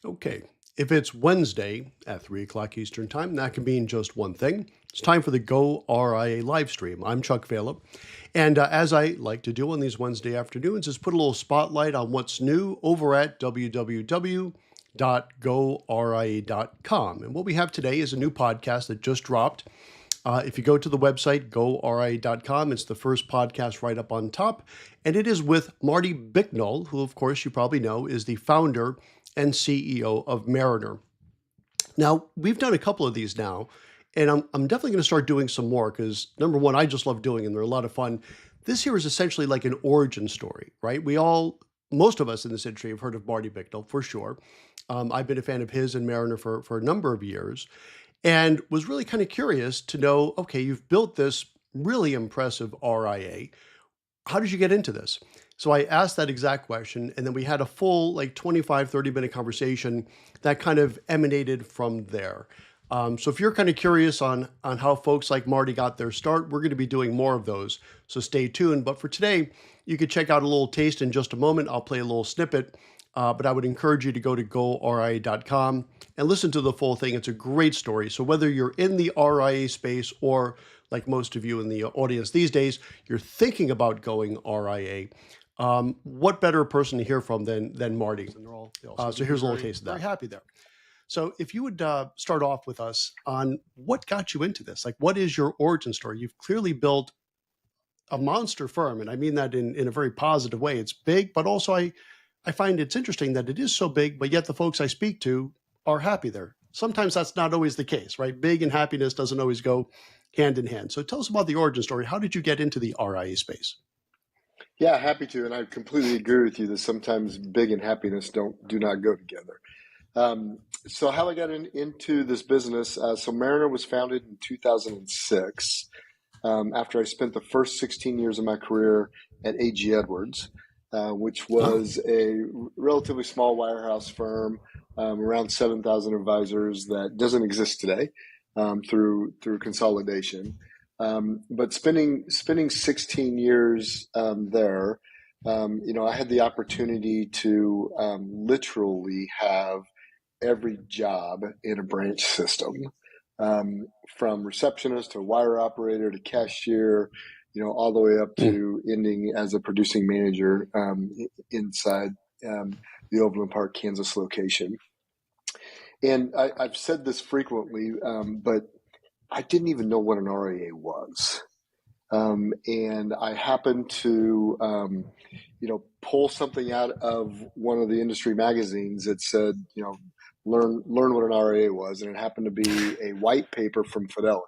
Okay. If it's Wednesday at 3 o'clock Eastern Time, that can mean just one thing. It's time for the Go RIA live stream. I'm Chuck Vela. And as I like to do on these Wednesday afternoons, is put a little spotlight on what's new over at www.goria.com. And what we have today is a new podcast that just dropped. If you go to the website, goRIA.com, it's the first podcast right up on top. And it is with Marty Bicknell, who, of course, you probably know is the founder and CEO of Mariner. Now, we've done a couple of these now, and I'm definitely going to start doing some more because, number one, I just love doing them. They're a lot of fun. This here is essentially like an origin story, right? Most of us in this industry have heard of Marty Bicknell for sure. I've been a fan of his and Mariner for a number of years and was really kind of curious to know, okay, you've built this really impressive RIA. How did you get into this? So I asked that exact question, and then we had a full like 25, 30-minute conversation that kind of emanated from there. So if you're kind of curious on how folks like Marty got their start, we're going to be doing more of those. So stay tuned. But for today, you could check out a little taste in just a moment. I'll play a little snippet. But I would encourage you to go to goRIA.com and listen to the full thing. It's a great story. So whether you're in the RIA space or like most of you in the audience these days, you're thinking about going RIA, what better person to hear from than Marty? And they're all, so here's a little taste of that. Very happy there. So if you would start off with us on what got you into this, like what is your origin story? You've clearly built a monster firm, and I mean that in a very positive way. It's big, but also I find it's interesting that it is so big, but yet the folks I speak to are happy there. Sometimes that's not always the case, right? Big and happiness doesn't always go hand in hand. So tell us about the origin story. How did you get into the RIA space? Yeah, happy to, and I completely agree with you that sometimes big and happiness do not go together. So how I got into this business, so Mariner was founded in 2006 after I spent the first 16 years of my career at A.G. Edwards, which was a relatively small wirehouse firm, around 7,000 advisors that doesn't exist today through consolidation. But spending 16 years there, I had the opportunity to literally have every job in a branch system, from receptionist to wire operator to cashier, all the way up to ending as a producing manager inside the Overland Park, Kansas location. And I've said this frequently, but I didn't even know what an RIA was. And I happened to, pull something out of one of the industry magazines that said, learn what an RIA was. And it happened to be a white paper from Fidelity.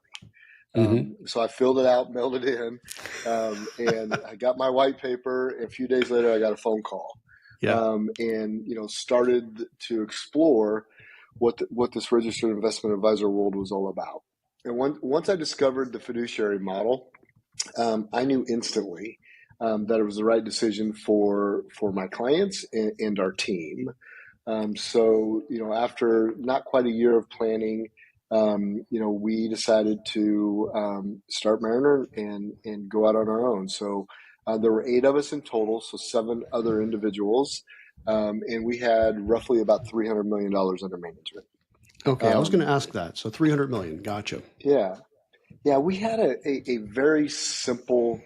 So I filled it out, mailed it in, and I got my white paper. A few days later, I got a phone call, and started to explore what this registered investment advisor world was all about. And once I discovered the fiduciary model, I knew instantly that it was the right decision for my clients and our team. So after not quite a year of planning, we decided to start Mariner and go out on our own. So there were 8 of us in total, so 7 other individuals, and we had roughly about $300 million under management. Okay, I was going to ask that. So 300 million, gotcha. Yeah, we had a very simple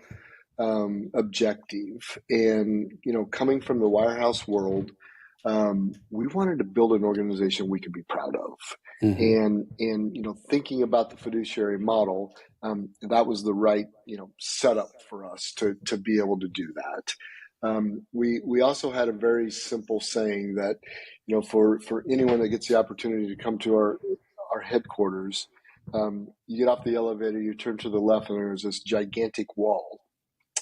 objective, and coming from the wirehouse world, we wanted to build an organization we could be proud of. And thinking about the fiduciary model, that was the right setup for us to be able to do that. We also had a very simple saying that for anyone that gets the opportunity to come to our headquarters, you get off the elevator, you turn to the left, and there's this gigantic wall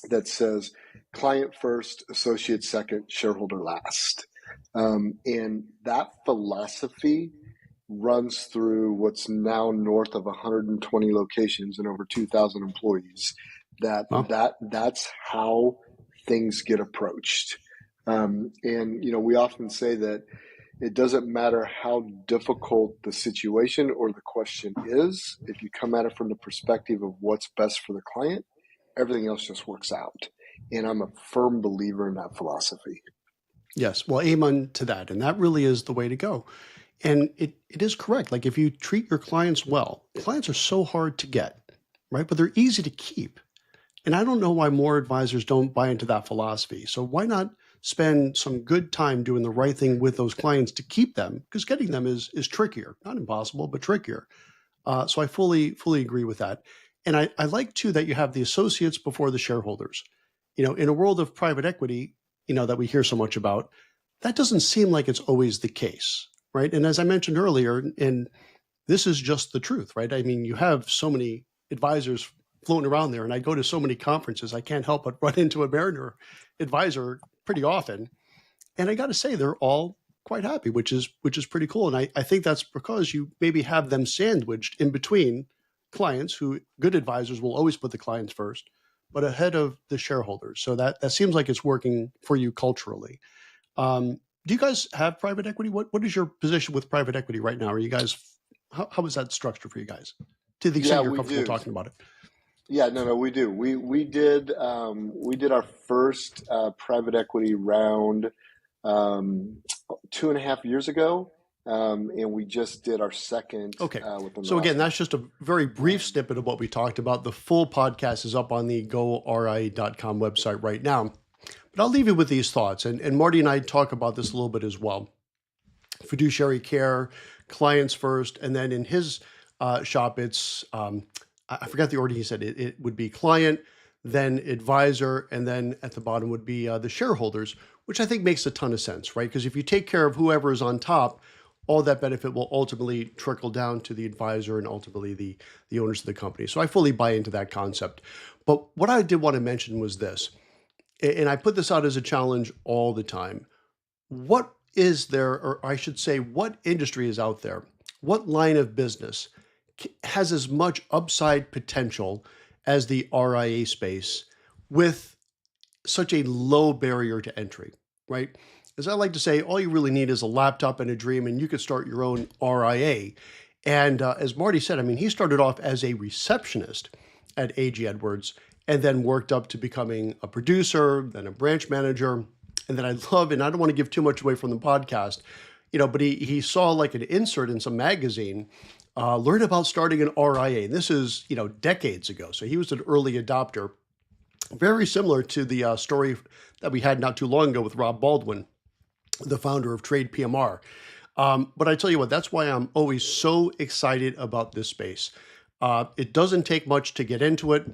that says client first, associate second, shareholder last. And that philosophy runs through what's now north of 120 locations and over 2,000 employees. That's how things get approached. And we often say that it doesn't matter how difficult the situation or the question is. If you come at it from the perspective of what's best for the client, everything else just works out. And I'm a firm believer in that philosophy. Yes. Well, amen to that. And that really is the way to go. And it is correct. Like if you treat your clients well, clients are so hard to get, right? But they're easy to keep. And I don't know why more advisors don't buy into that philosophy. So why not spend some good time doing the right thing with those clients to keep them? Because getting them is trickier, not impossible, but trickier. So I fully agree with that. And I like too that you have the associates before the shareholders. In a world of private equity, that we hear so much about, that doesn't seem like it's always the case, right? And as I mentioned earlier, and this is just the truth, right? I mean, you have so many advisors floating around there, and I go to so many conferences, I can't help but run into a Mariner advisor pretty often. And I got to say, they're all quite happy, which is pretty cool. And I think that's because you maybe have them sandwiched in between clients who good advisors will always put the clients first, but ahead of the shareholders. So that seems like it's working for you culturally. Do you guys have private equity? What is your position with private equity right now? Are you guys, how is that structured for you guys? To the extent Yeah, you're we comfortable do. talking about it. Yeah, no, we do. We did our first private equity round um, 2.5 years ago, and we just did our second Okay. within the So again, last that's month. just a very brief Um, snippet of what we talked about. The full podcast is up on the goRIA.com website right now. But I'll leave you with these thoughts. And Marty and I talk about this a little bit as well. Fiduciary care, clients first, and then in his shop, it's I forgot the order he said. It would be client, then advisor, and then at the bottom would be the shareholders, which I think makes a ton of sense, right? Because if you take care of whoever is on top, all that benefit will ultimately trickle down to the advisor and ultimately the owners of the company. So I fully buy into that concept. But what I did want to mention was this, and I put this out as a challenge all the time. What is there, or I should say, what industry is out there? What line of business has as much upside potential as the RIA space with such a low barrier to entry, right? As I like to say, all you really need is a laptop and a dream, and you could start your own RIA. And as Marty said, I mean, he started off as a receptionist at A.G. Edwards and then worked up to becoming a producer, then a branch manager. And then I love, and I don't want to give too much away from the podcast, but he saw like an insert in some magazine, learn about starting an RIA. And this is, decades ago. So he was an early adopter, very similar to the story that we had not too long ago with Rob Baldwin, the founder of Trade PMR. But I tell you what, that's why I'm always so excited about this space. It doesn't take much to get into it.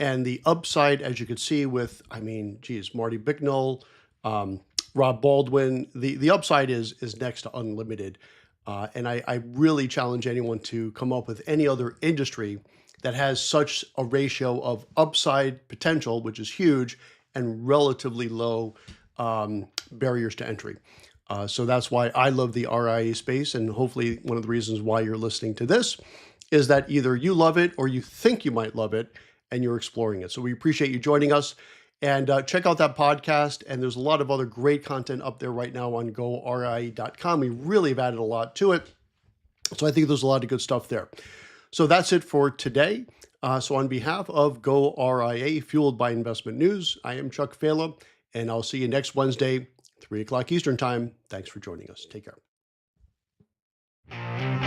And the upside, as you can see with, Marty Bicknell, Rob Baldwin, the upside is next to unlimited. And I really challenge anyone to come up with any other industry that has such a ratio of upside potential, which is huge, and relatively low barriers to entry. So that's why I love the RIA space. And hopefully, one of the reasons why you're listening to this is that either you love it or you think you might love it and you're exploring it. So we appreciate you joining us. And check out that podcast. And there's a lot of other great content up there right now on goRIA.com. We really have added a lot to it. So I think there's a lot of good stuff there. So that's it for today. So on behalf of goRIA, fueled by Investment News, I am Chuck Fela, and I'll see you next Wednesday, 3 o'clock Eastern Time. Thanks for joining us. Take care.